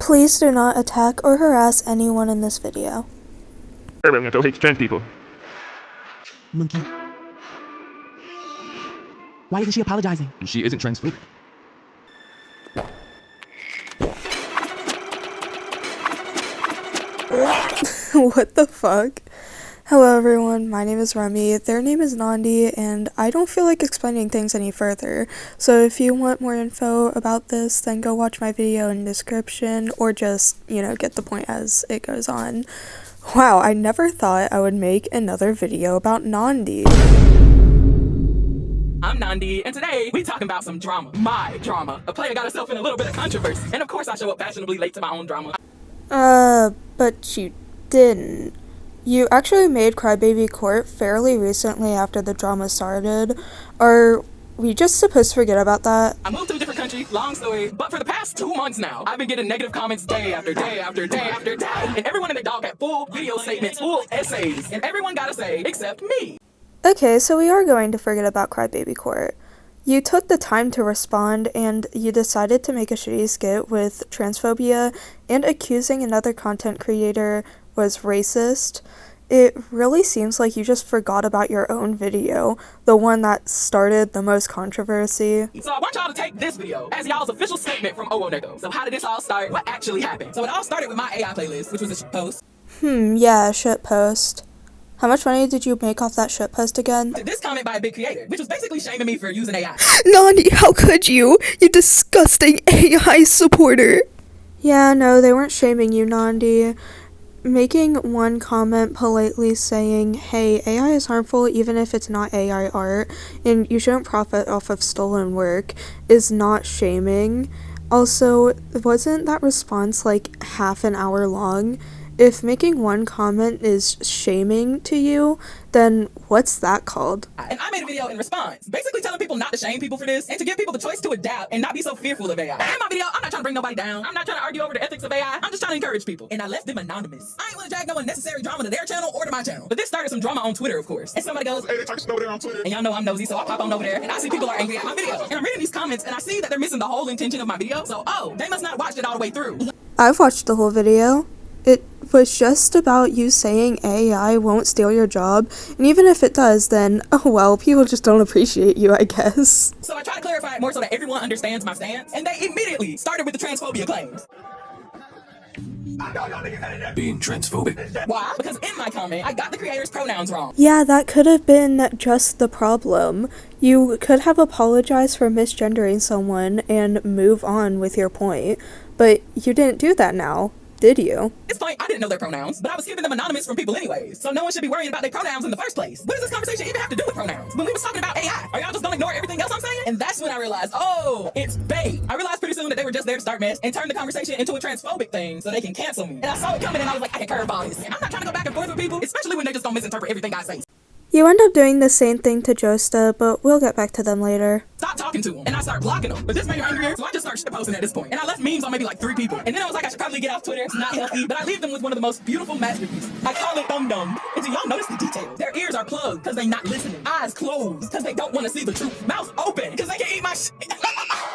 Please do not attack or harass anyone in this video. OwONekko hates trans people. Monkey. Why isn't she apologizing? She isn't transphobic. What the fuck? Hello everyone, my name is Remy, their name is Nandi, and I don't feel like explaining things any further. So if you want more info about this, then go watch my video in the description, or just, get the point as it goes on. Wow, I never thought I would make another video about Nandi. I'm Nandi, and today we talking about some drama. My drama. A player got herself in a little bit of controversy, and of course I show up fashionably late to my own drama. But you didn't. You actually made Crybaby Court fairly recently after the drama started. Are we just supposed to forget about that? I moved to a different country, long story, but for the past 2 months now, I've been getting negative comments day after day after day after day. And everyone and their dog had full video statements, full essays, and everyone got a say except me. Okay, so we are going to forget about Crybaby Court. You took the time to respond, and you decided to make a shitty skit with transphobia and accusing another content creator was racist. It really seems like you just forgot about your own video, the one that started the most controversy. So I want y'all to take this video as y'all's official statement from OwONekko. So how did this all start? What actually happened? So it all started with my AI playlist, which was a shit post. Yeah, shit post. How much money did you make off that shit post again? This comment by a big creator, which was basically shaming me for using AI. Nandi, how could you? You disgusting AI supporter. Yeah, no, they weren't shaming you, Nandi. Making one comment politely saying, hey, AI is harmful even if it's not AI art, and you shouldn't profit off of stolen work, is not shaming. Also, wasn't that response like half an hour long? If making one comment is shaming to you, then what's that called? And I made a video in response, basically telling people not to shame people for this, and to give people the choice to adapt and not be so fearful of AI. In my video, I'm not trying to bring nobody down. I'm not trying to argue over the ethics of AI. I'm just trying to encourage people. And I left them anonymous. I ain't want to drag no unnecessary drama to their channel or to my channel. But this started some drama on Twitter, of course. And somebody goes, hey, they talking over there on Twitter. And y'all know I'm nosy, so I pop on over there, and I see people are angry at my video. And I'm reading these comments, and I see that they're missing the whole intention of my video. So, they must not have watched it all the way through. I've watched the whole video. It was just about you saying AI won't steal your job, and even if it does, then, oh well, people just don't appreciate you, I guess. So I try to clarify it more so that everyone understands my stance, and they immediately started with the transphobia claims. Being transphobic. Why? Because in my comment, I got the creator's pronouns wrong. Yeah, that could have been just the problem. You could have apologized for misgendering someone and move on with your point, but you didn't do that now. Did you? At this point, I didn't know their pronouns, but I was keeping them anonymous from people anyways, so no one should be worrying about their pronouns in the first place. What does this conversation even have to do with pronouns? When we was talking about AI, are y'all just gonna ignore everything else I'm saying? And that's when I realized, oh, it's bait. I realized pretty soon that they were just there to start mess and turn the conversation into a transphobic thing so they can cancel me. And I saw it coming and I was like, I can curveball this. And I'm not trying to go back and forth with people, especially when they just don't misinterpret everything I say. You end up doing the same thing to Josta, but we'll get back to them later. Stop talking to them, and I start blocking them. But this made me angrier, so I just started posting at this point. And I left memes on maybe like 3 people. And then I was like, I should probably get off Twitter. It's not healthy, but I leave them with one of the most beautiful masterpieces. I call it Dum Dum. And do y'all notice the details? Their ears are plugged because they not listening. Eyes closed because they don't want to see the truth. Mouth open because they can eat my shit.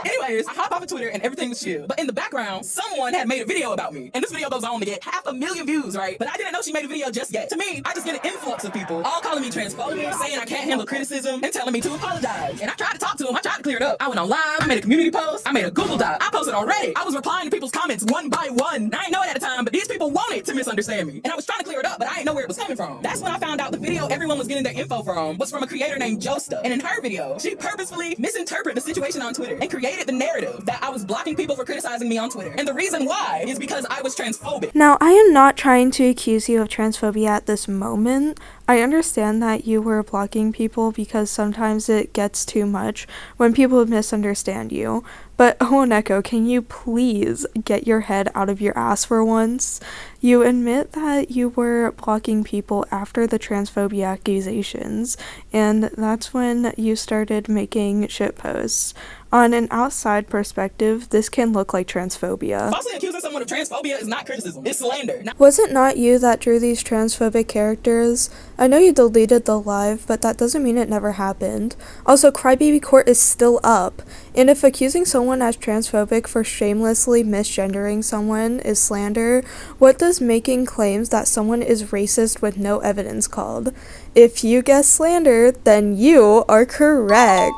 Anyways, I hop off of Twitter and everything was chill. But in the background, someone had made a video about me. And this video goes on to get 500,000 views, right? But I didn't know she made a video just yet. To me, I just get an influx of people all calling me transphobic, saying I can't handle criticism, and telling me to apologize. And I tried to talk to them. I tried to clear it up. I went on live. I made a community post. I made a Google Doc. I posted on Reddit. I was replying to people's comments one by one. I didn't know it at the time, but these people wanted to misunderstand me. And I was trying to clear it up, but I didn't know where it was coming from. That's when I found out the video everyone was getting their info from was from a creator named Josta. And in her video, she purposefully misinterpreted the situation on Twitter and created the narrative that I was blocking people for criticizing me on Twitter. And the reason why is because I was transphobic. Now, I am not trying to accuse you of transphobia at this moment. I understand that you were blocking people because sometimes it gets too much when people misunderstand you. But OwONekko, can you please get your head out of your ass for once? You admit that you were blocking people after the transphobia accusations, and that's when you started making shitposts. On an outside perspective, this can look like transphobia. Falsely accusing someone of transphobia is not criticism, it's slander. Was it not you that drew these transphobic characters? I know you deleted the live, but that doesn't mean it never happened. Also, Crybaby Court is still up, and if accusing someone as transphobic for shamelessly misgendering someone is slander, what does making claims that someone is racist with no evidence called? If you guess slander, then you are correct.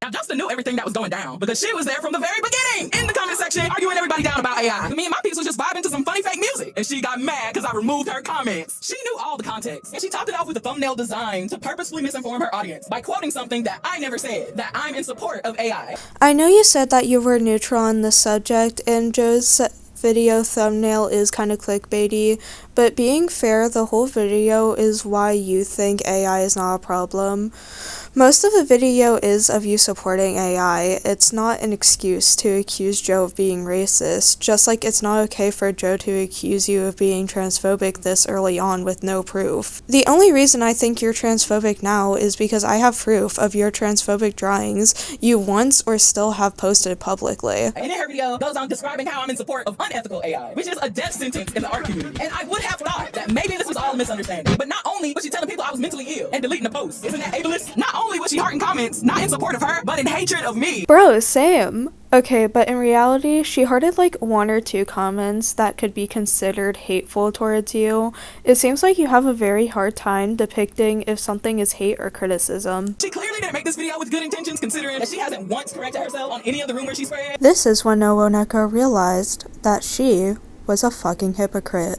Now, Justin knew everything that was going down because she was there from the very beginning in the comment section arguing everybody down about AI. Me and my peeps was just vibing to some funny fake music, and she got mad because I removed her comments. She knew all the context, and she topped it off with a thumbnail design to purposefully misinform her audience by quoting something that I never said, that I'm in support of AI. I know you said that you were neutral on the subject, and Joe's video thumbnail is kind of clickbaity, but being fair, the whole video is why you think AI is not a problem. Most of the video is of you supporting AI. It's not an excuse to accuse Joe of being racist, just like it's not okay for Joe to accuse you of being transphobic this early on with no proof. The only reason I think you're transphobic now is because I have proof of your transphobic drawings you once or still have posted publicly. And in her video goes on describing how I'm in support of unethical AI, which is a death sentence in the art community. And I would have thought that maybe this was all a misunderstanding, but not only was she telling people I was mentally ill and deleting the post, isn't that ableist? Not only was she hearting comments, not in support of her, but in hatred of me. Bro, same. Okay, but in reality, she hearted like 1 or 2 comments that could be considered hateful towards you. It seems like you have a very hard time depicting if something is hate or criticism. She clearly didn't make this video with good intentions, considering that she hasn't once corrected herself on any of the rumors she spread. This is when OwONekko realized that she was a fucking hypocrite.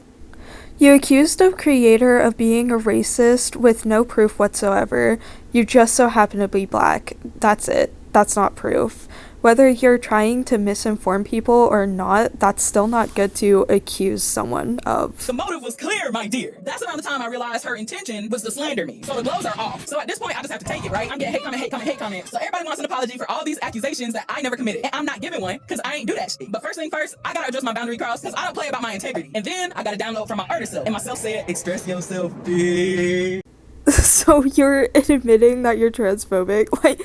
You accused a creator of being a racist with no proof whatsoever. You just so happen to be black. That's it. That's not proof. Whether you're trying to misinform people or not, that's still not good to accuse someone of. The motive was clear, my dear. That's around the time I realized her intention was to slander me. So the gloves are off. So at this point, I just have to take it, right? I'm getting hate comment. So everybody wants an apology for all these accusations that I never committed. And I'm not giving one because I ain't do that shit. But first thing first, I gotta adjust my boundary cross because I don't play about my integrity. And then I gotta download from my artist self. And myself said, express yourself, bitch. So you're admitting that you're transphobic? Like,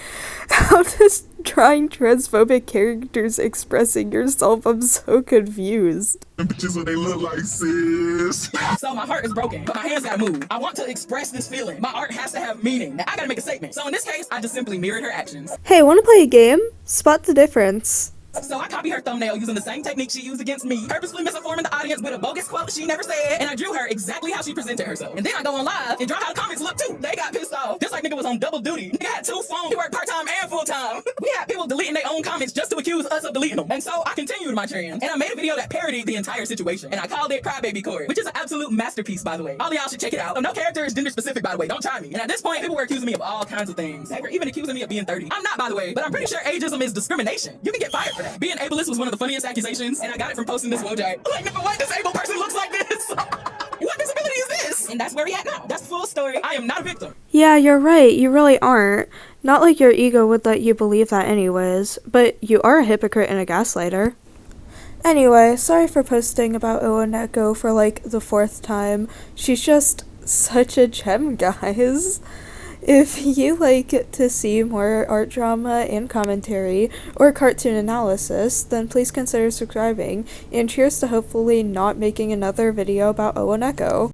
how does drawing transphobic characters expressing yourself? I'm so confused. Bitches when they look like sis. So my heart is broken, but my hands gotta move. I want to express this feeling. My art has to have meaning. Now I gotta make a statement. So in this case, I just simply mirrored her actions. Hey, wanna play a game? Spot the difference. So I copied her thumbnail using the same technique she used against me, purposely misinforming the audience with a bogus quote she never said, and I drew her exactly how she presented herself. And then I go on live and draw how the comments look too. They got pissed off. Just like nigga was on double duty. Nigga had 2 phones. He worked part-time and full-time. We had people deleting their own comments just to accuse us of deleting them. And so I continued my trend, and I made a video that parodied the entire situation, and I called it Crybaby Court, which is an absolute masterpiece, by the way. All of y'all should check it out. So no character is gender specific, by the way. Don't try me. And at this point, people were accusing me of all kinds of things. They were even accusing me of being 30. I'm not, by the way, but I'm pretty sure ageism is discrimination. You can get fired for that. Being ableist was one of the funniest accusations, and I got it from posting this website. Like, nigga, what disabled person looks like this? What disability is this? And that's where we at now. That's the full story. I am not a victim. Yeah, you're right. You really aren't. Not like your ego would let you believe that anyways, but you are a hypocrite and a gaslighter. Anyway, sorry for posting about OwONekko for like the 4th time. She's just such a gem, guys. If you like to see more art drama and commentary or cartoon analysis, then please consider subscribing, and cheers to hopefully not making another video about OwONekko.